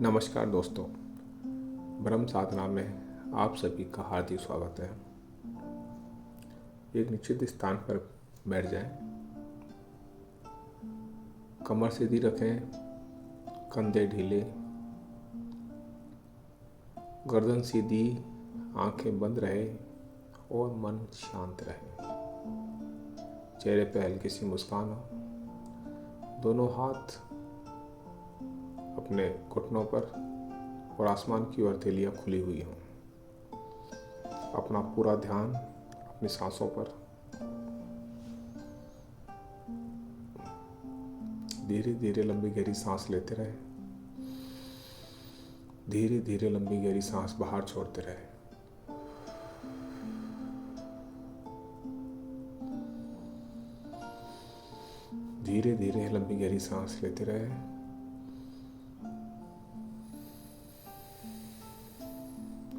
नमस्कार दोस्तों, ब्रह्म साधना में आप सभी का हार्दिक स्वागत है। एक निश्चित स्थान पर बैठ जाएं, कमर सीधी रखें, कंधे ढीले, गर्दन सीधी, आंखें बंद रहे और मन शांत रहे। चेहरे पर हल्की सी मुस्कान हो। दोनों हाथ अपने घुटनों पर और आसमान की ओर हथेलियां खुली हुई हों। अपना पूरा ध्यान अपनी सांसों पर। धीरे धीरे लंबी गहरी सांस लेते रहे, धीरे धीरे लंबी गहरी सांस बाहर छोड़ते रहे। धीरे धीरे लंबी गहरी सांस लेते रहे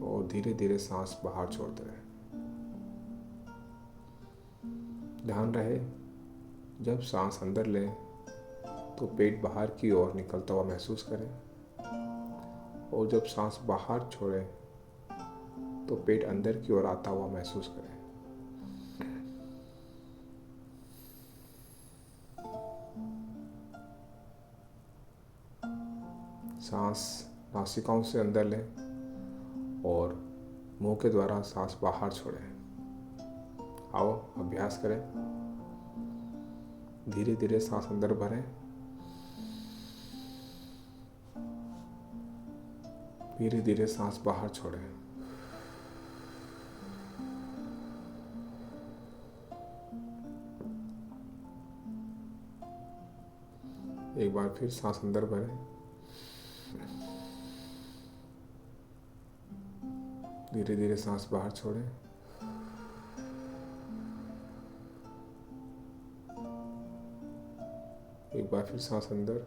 और धीरे धीरे सांस बाहर छोड़ते रहे। ध्यान रहे, जब सांस अंदर ले तो पेट बाहर की ओर निकलता हुआ महसूस करें और जब सांस बाहर छोड़े तो पेट अंदर की ओर आता हुआ महसूस करें। सांस नासिकाओं से अंदर लें और मुंह के द्वारा सांस बाहर छोड़ें। आओ अभ्यास करें। धीरे धीरे सांस अंदर भरें, धीरे धीरे सांस बाहर छोड़ें। एक बार फिर सांस अंदर भरें, धीरे धीरे सांस बाहर छोड़ें। एक बार फिर सांस अंदर,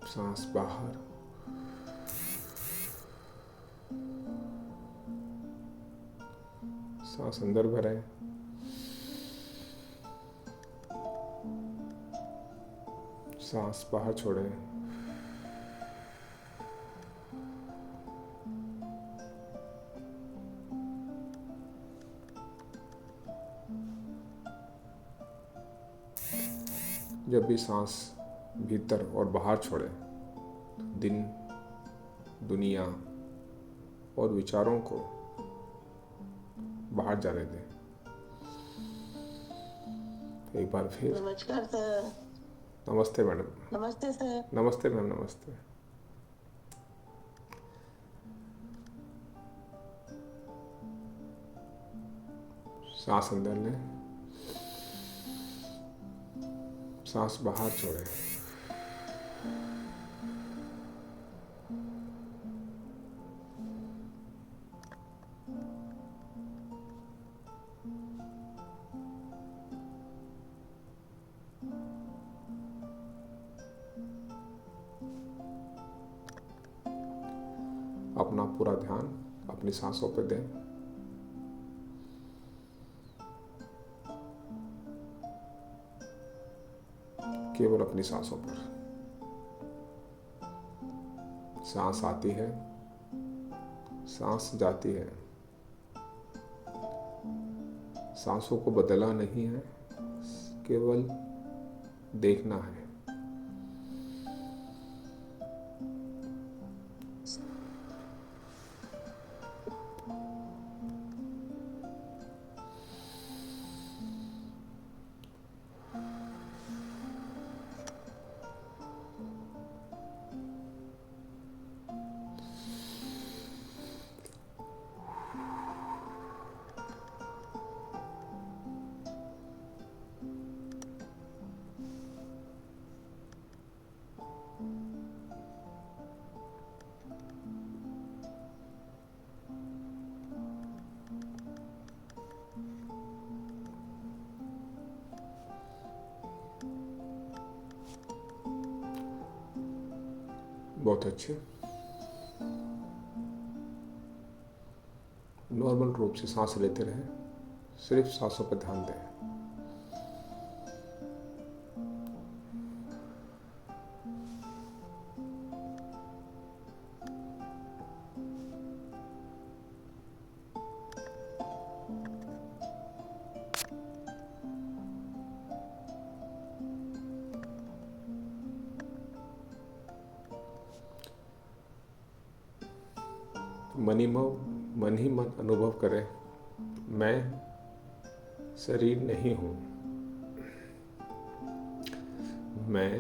सांस बाहर। सांस अंदर भरें, सांस बाहर छोड़ें। जब भी सांस भीतर और बाहर छोड़ें, दिन, दुनिया और विचारों को बाहर जाने दें। एक बार फिर नमस्कार सर। नमस्ते मैडम। नमस्ते सर। नमस्ते मैम, नमस्ते। सांस अंदर लें, सांस बाहर छोड़ें। अपना पूरा ध्यान अपनी सांसों पर दें। केवल अपनी सांसों पर। सांस आती है, सांस जाती है। सांसों को बदलना नहीं है, केवल देखना है। बहुत अच्छे। नॉर्मल रूप से सांस लेते रहें, सिर्फ सांसों पर ध्यान दें। मन ही मन अनुभव करें, मैं शरीर नहीं हूँ, मैं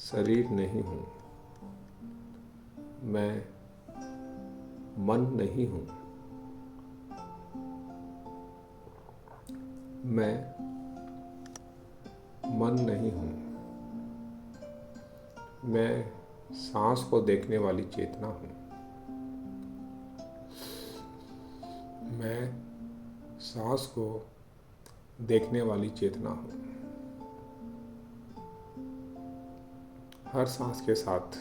शरीर नहीं हूँ, मैं मन नहीं हूँ, मैं मन नहीं हूँ, मैं सांस को देखने वाली चेतना हूँ, मैं सांस को देखने वाली चेतना हूँ। हर सांस के साथ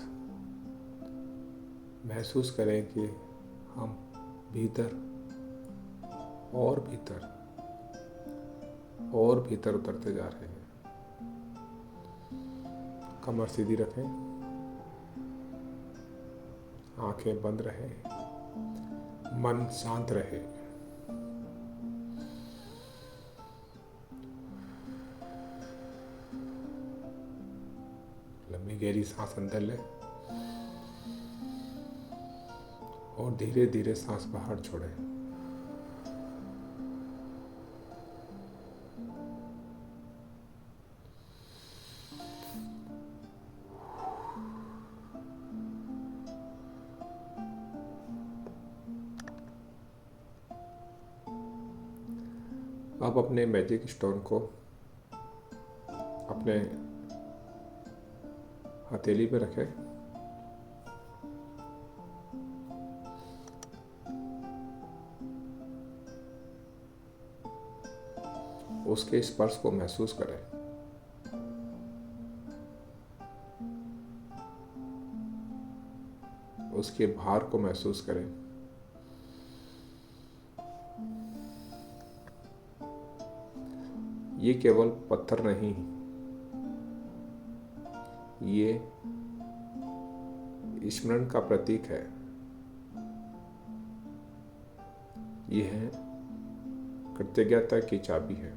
महसूस करें कि हम भीतर और भीतर और भीतर उतरते जा रहे हैं। कमर सीधी रखें, आंखें बंद रहे, मन शांत रहे। लंबी गहरी सांस अंदर लें और धीरे धीरे सांस बाहर छोड़ें। अब अपने मैजिक स्टोन को अपने हथेली पे रखें। उसके स्पर्श को महसूस करें। उसके भार को महसूस करें। ये केवल पत्थर नहीं, ये स्मरण का प्रतीक है। यह कृतज्ञता की चाबी है।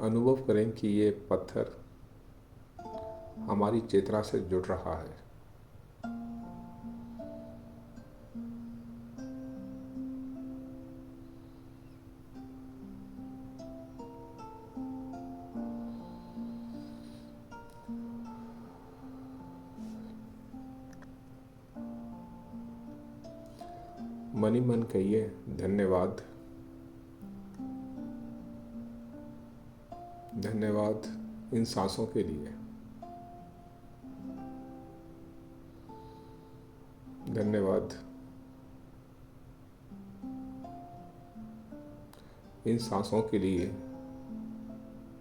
अनुभव करें कि ये पत्थर हमारी चेतना से जुड़ रहा है। मन ही मन कहिए, धन्यवाद, धन्यवाद इन सांसों के लिए, धन्यवाद इन सांसों के लिए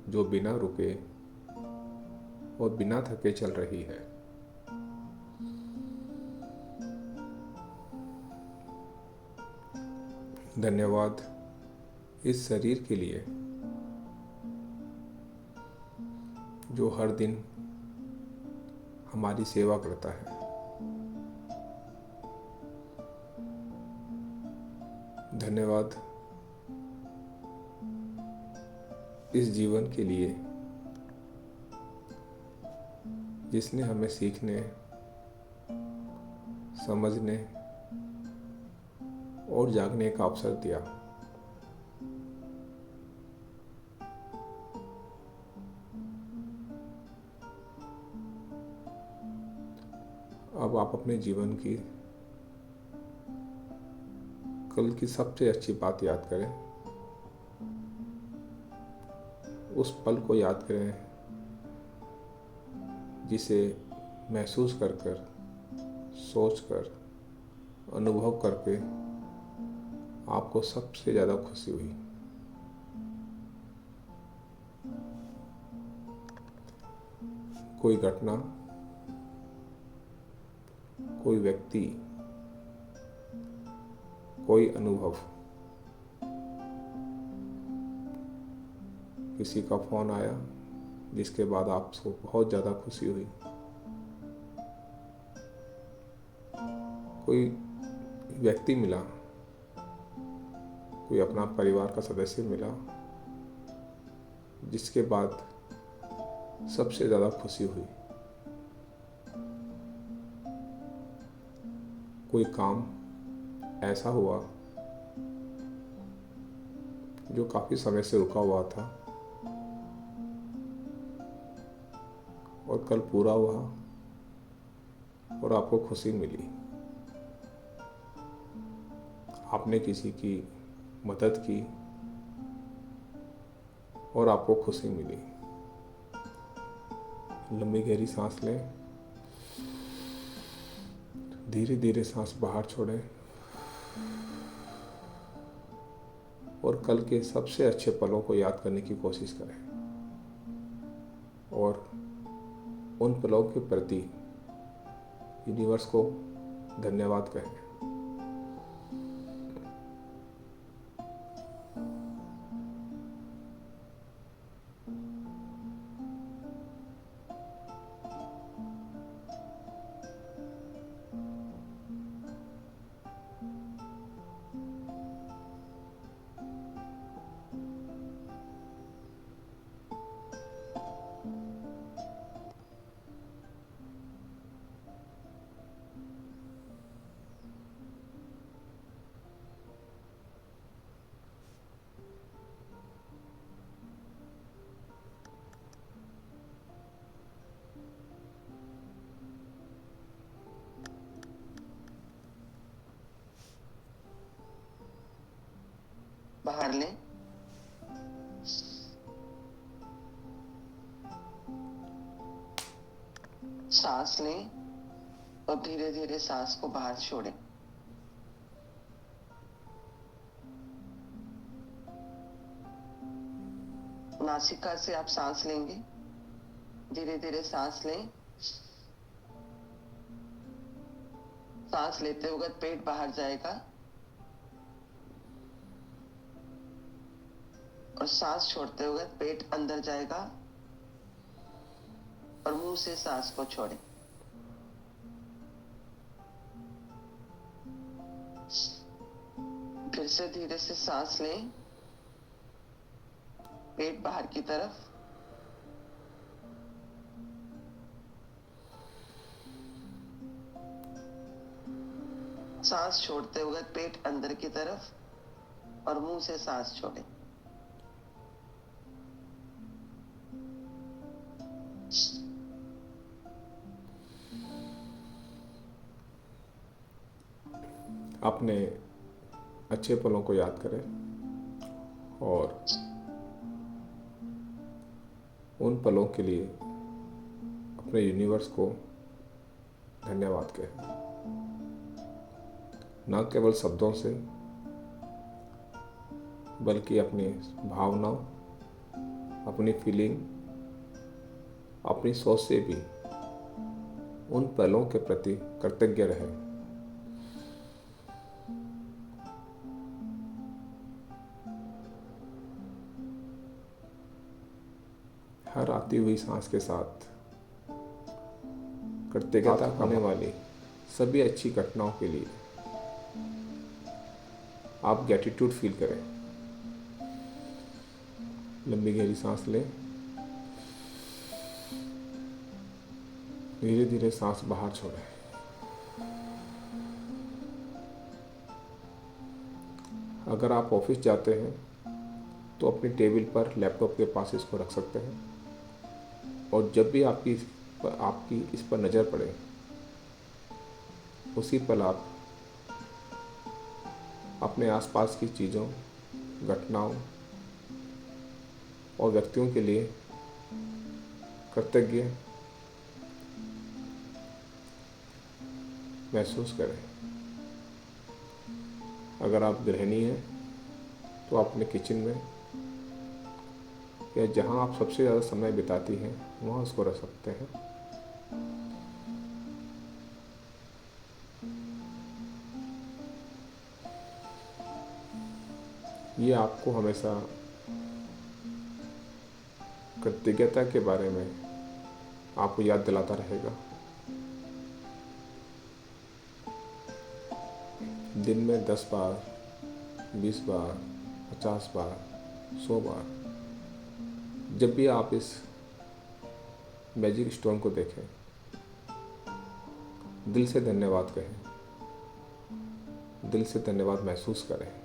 जो बिना रुके और बिना थके चल रही है। धन्यवाद इस शरीर के लिए जो हर दिन हमारी सेवा करता है। धन्यवाद इस जीवन के लिए जिसने हमें सीखने, समझने और जागने का अवसर दिया। अब आप अपने जीवन की कल की सबसे अच्छी बात याद करें। उस पल को याद करें जिसे महसूस कर कर, सोच कर, अनुभव करके आपको सबसे ज़्यादा खुशी हुई। कोई घटना, कोई व्यक्ति, कोई अनुभव, किसी का फोन आया जिसके बाद आपको बहुत ज़्यादा खुशी हुई। कोई व्यक्ति मिला, कोई अपना परिवार का सदस्य मिला, जिसके बाद सबसे ज़्यादा खुशी हुई। कोई काम ऐसा हुआ जो काफ़ी समय से रुका हुआ था और कल पूरा हुआ और आपको खुशी मिली। आपने किसी की मदद की और आपको खुशी मिली। लंबी गहरी सांस लें, धीरे धीरे सांस बाहर छोड़ें और कल के सबसे अच्छे पलों को याद करने की कोशिश करें और उन पलों के प्रति यूनिवर्स को धन्यवाद कहें। बाहर लें, सांस लें और धीरे धीरे सांस को बाहर छोड़ें। नासिका से आप सांस लेंगे, धीरे धीरे सांस लें। सांस लेते वक्त पेट बाहर जाएगा और सांस छोड़ते वक्त पेट अंदर जाएगा और मुंह से सांस को छोड़ें। फिर से धीरे से सांस लें, पेट बाहर की तरफ, सांस छोड़ते वक्त पेट अंदर की तरफ और मुंह से सांस छोड़ें। अपने अच्छे पलों को याद करें और उन पलों के लिए अपने यूनिवर्स को धन्यवाद कहें। न केवल शब्दों से बल्कि अपनी भावनाओं, अपनी फीलिंग, अपनी सोच से भी उन पलों के प्रति कृतज्ञ रहें। हर आती हुई सांस के साथ कृतज्ञता होने वाली सभी अच्छी घटनाओं के लिए आप ग्रैटिट्यूड फील करें। लंबी गहरी सांस लें, धीरे धीरे सांस बाहर छोड़ें। अगर आप ऑफिस जाते हैं तो अपनी टेबल पर लैपटॉप के पास इसको रख सकते हैं और जब भी आपकी इस पर नज़र पड़े उसी पल आप अपने आसपास की चीज़ों, घटनाओं और व्यक्तियों के लिए कृतज्ञ महसूस करें। अगर आप गृहिणी हैं तो आप अपने किचन में या जहां आप सबसे ज़्यादा समय बिताती हैं वहां उसको रख सकते हैं। ये आपको हमेशा कृतज्ञता के बारे में आपको याद दिलाता रहेगा। दिन में 10 बार, 20 बार, 50 बार, 100 बार, जब भी आप इस मैजिक स्टोन को देखें, दिल से धन्यवाद कहें, दिल से धन्यवाद महसूस करें।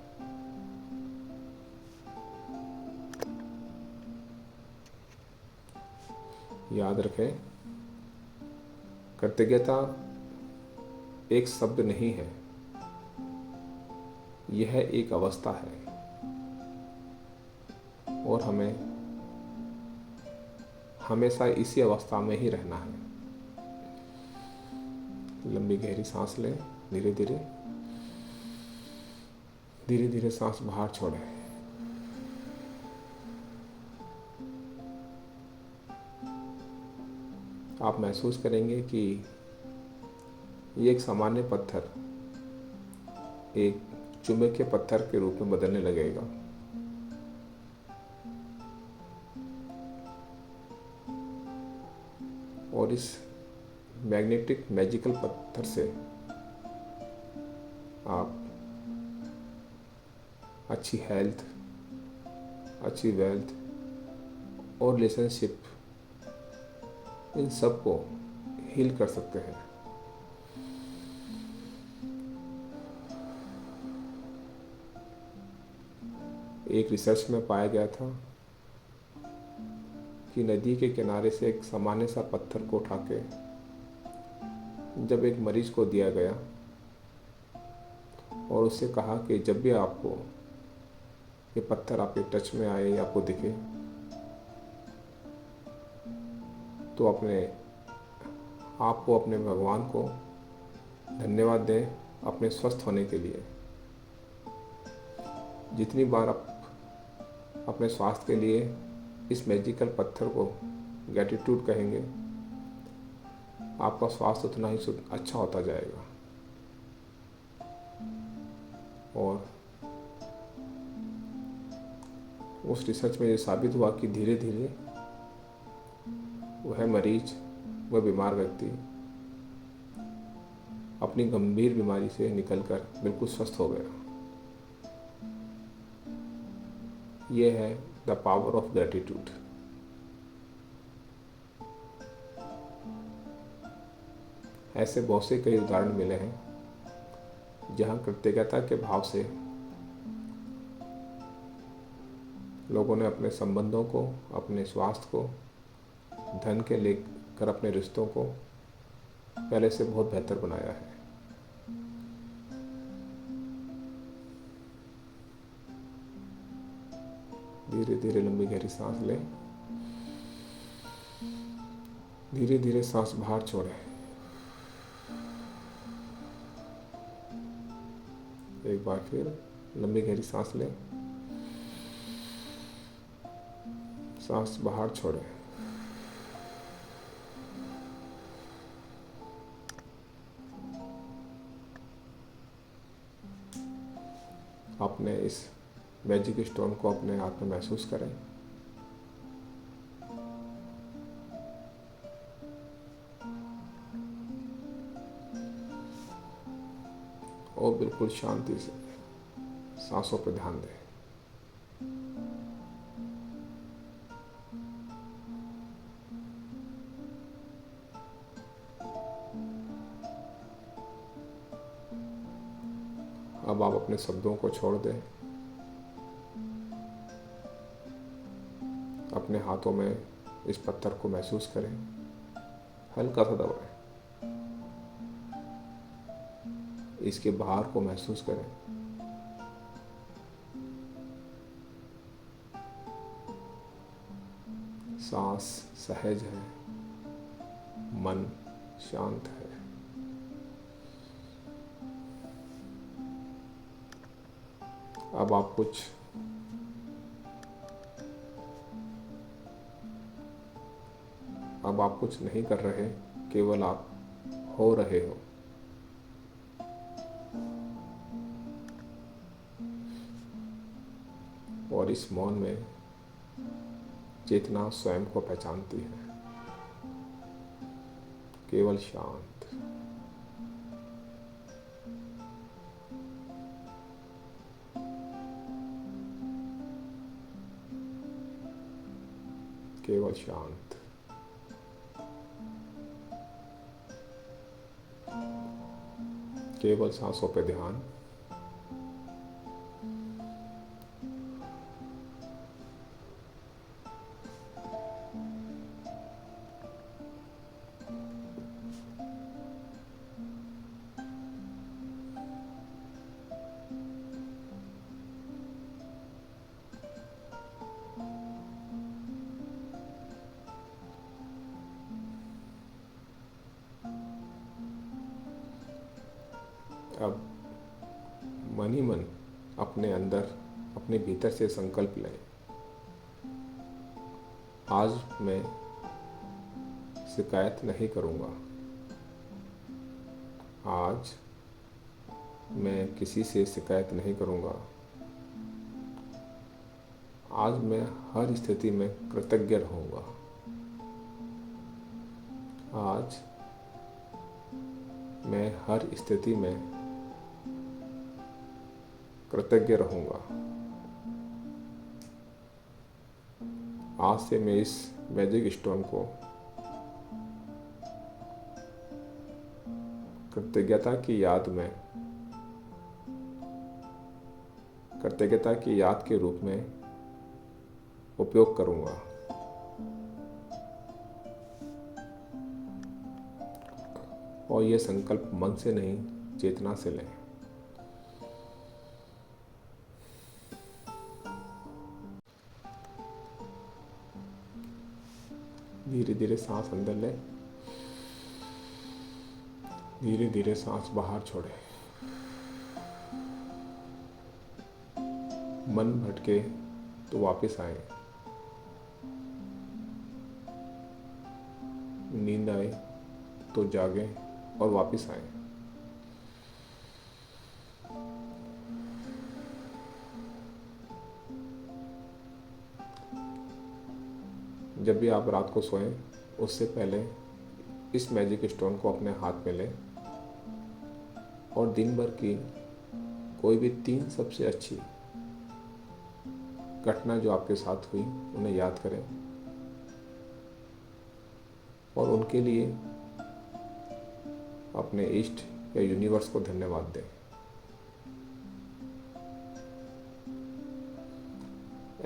याद रखें, कृतज्ञता एक शब्द नहीं है, यह एक अवस्था है और हमें हमेशा इसी अवस्था में ही रहना है। लंबी गहरी सांस लें, धीरे धीरे धीरे धीरे सांस बाहर छोड़ें। आप महसूस करेंगे कि ये एक सामान्य पत्थर एक चुंबक के पत्थर के रूप में बदलने लगेगा। और इस मैग्नेटिक मैजिकल पत्थर से आप अच्छी हेल्थ, अच्छी वेल्थ और रिलेशनशिप, इन सब को हील कर सकते हैं। एक रिसर्च में पाया गया था कि नदी के किनारे से एक सामान्य सा पत्थर को उठा के जब एक मरीज को दिया गया और उससे कहा कि जब भी आपको ये पत्थर आपके टच में आए या आपको दिखे तो आपको अपने भगवान को धन्यवाद दें अपने स्वस्थ होने के लिए। जितनी बार आप अपने स्वास्थ्य के लिए इस मैजिकल पत्थर को ग्रैटिट्यूड कहेंगे, आपका स्वास्थ्य उतना ही अच्छा होता जाएगा। और उस रिसर्च में ये साबित हुआ कि धीरे धीरे वह मरीज, वह बीमार व्यक्ति अपनी गंभीर बीमारी से निकलकर बिल्कुल स्वस्थ हो गया। ये है द पावर ऑफ ग्रैटिट्यूड। ऐसे बहुत से कई उदाहरण मिले हैं जहाँ कृतज्ञता के भाव से लोगों ने अपने संबंधों को, अपने स्वास्थ्य को, धन के लेकर अपने रिश्तों को पहले से बहुत बेहतर बनाया है। धीरे धीरे लंबी गहरी सांस लें, धीरे धीरे सांस बाहर छोड़ें। एक बार फिर लंबी गहरी सांस लें, सांस बाहर छोड़ें। अपने इस मैजिक स्टोन को अपने हाथ में महसूस करें। और बिल्कुल शांति से सांसों पर ध्यान दें। अब आप अपने शब्दों को छोड़ दें। अपने हाथों में इस पत्थर को महसूस करें, हल्का सा दबाएं, इसके भार को महसूस करें। सांस सहज है, मन शांत है। अब आप कुछ नहीं कर रहे, केवल आप हो रहे हो। और इस मौन में चेतना स्वयं को पहचानती है, केवल शांत। केवल शांत। केवल सांसों पे ध्यान। अब मन ही मन अपने अंदर, अपने भीतर से संकल्प लें, आज मैं शिकायत नहीं करूँगा। आज मैं किसी से शिकायत नहीं करूँगा। आज मैं हर स्थिति में कृतज्ञ रहूँगा। आज मैं हर स्थिति में कृतज्ञ रहूँगा। आज से मैं इस मैजिक स्टोन को कृतज्ञता की याद के रूप में उपयोग करूँगा। और ये संकल्प मन से नहीं, चेतना से लें। धीरे धीरे सांस अंदर लें, धीरे धीरे सांस बाहर छोड़ें। मन भटके तो वापस आए, नींद आए तो जागें और वापस आए। जब भी आप रात को सोएं, उससे पहले इस मैजिक स्टोन को अपने हाथ में लें और दिन भर की कोई भी 3 सबसे अच्छी घटना जो आपके साथ हुई उन्हें याद करें और उनके लिए अपने इष्ट या यूनिवर्स को धन्यवाद दें।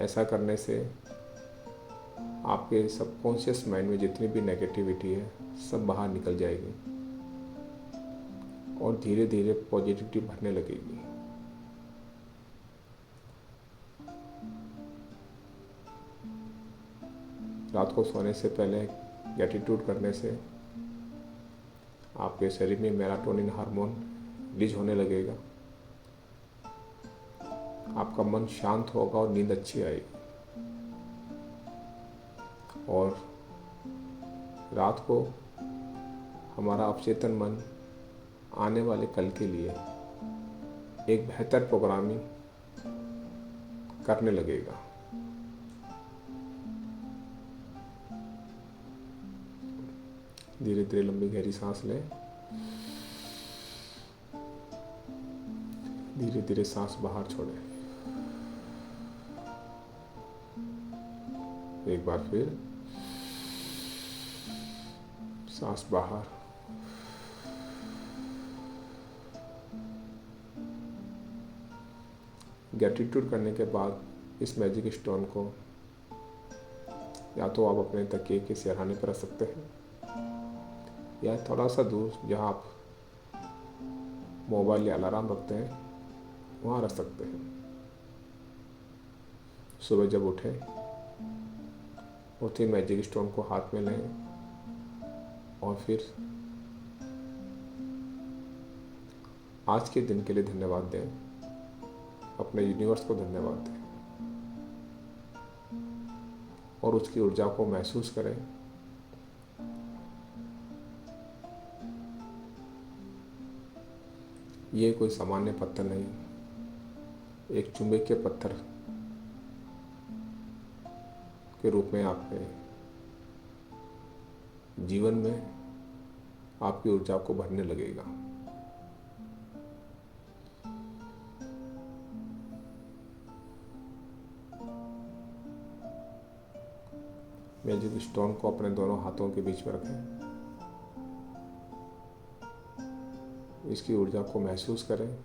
ऐसा करने से आपके सबकॉन्शियस माइंड में जितनी भी नेगेटिविटी है सब बाहर निकल जाएगी और धीरे धीरे पॉजिटिविटी भरने लगेगी। रात को सोने से पहले ग्रैटिट्यूड करने से आपके शरीर में मेलाटोनिन हार्मोन रिलीज होने लगेगा। आपका मन शांत होगा और नींद अच्छी आएगी। और रात को हमारा अवचेतन मन आने वाले कल के लिए एक बेहतर प्रोग्रामिंग करने लगेगा। धीरे धीरे लंबी गहरी सांस लें, धीरे धीरे सांस बाहर छोड़ें। एक बार फिर सांस बाहर, ग्रैटिट्यूड करने के बाद इस मैजिक स्टोन को या तो आप अपने तकिए के सिरहाने पर रख सकते हैं या थोड़ा सा दूर जहाँ आप मोबाइल या अलार्म रखते हैं वहाँ रख सकते हैं। सुबह जब उठे मैजिक स्टोन को हाथ में लें और फिर आज के दिन के लिए धन्यवाद दें, अपने यूनिवर्स को धन्यवाद दें और उसकी ऊर्जा को महसूस करें। ये कोई सामान्य पत्थर नहीं, एक चुंबकीय पत्थर के रूप में आपके जीवन में आपकी ऊर्जा को भरने लगेगा। मैजिक स्टोन को अपने दोनों हाथों के बीच में रखें। इसकी ऊर्जा को महसूस करें।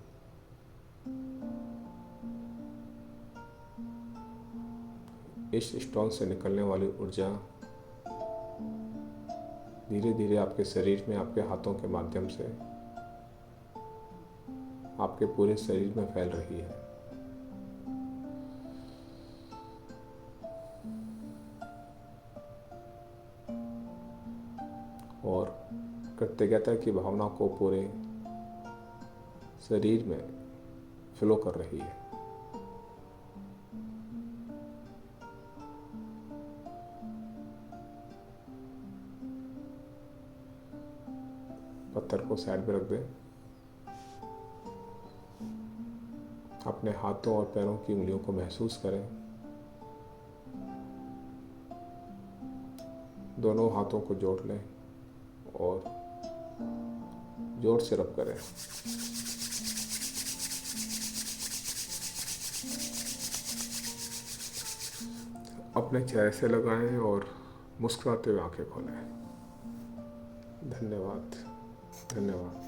इस स्टोन से निकलने वाली ऊर्जा धीरे धीरे आपके शरीर में, आपके हाथों के माध्यम से आपके पूरे शरीर में फैल रही है। और कृतज्ञता की भावना को पूरे शरीर में फ्लो कर रही है। पत्थर को साइड में रख दें। अपने हाथों और पैरों की उंगलियों को महसूस करें। दोनों हाथों को जोड़ लें और जोर से रब करें। अपने चेहरे से लगाएं और मुस्कुराते हुए आंखें खोलें। धन्यवाद। धन्यवाद।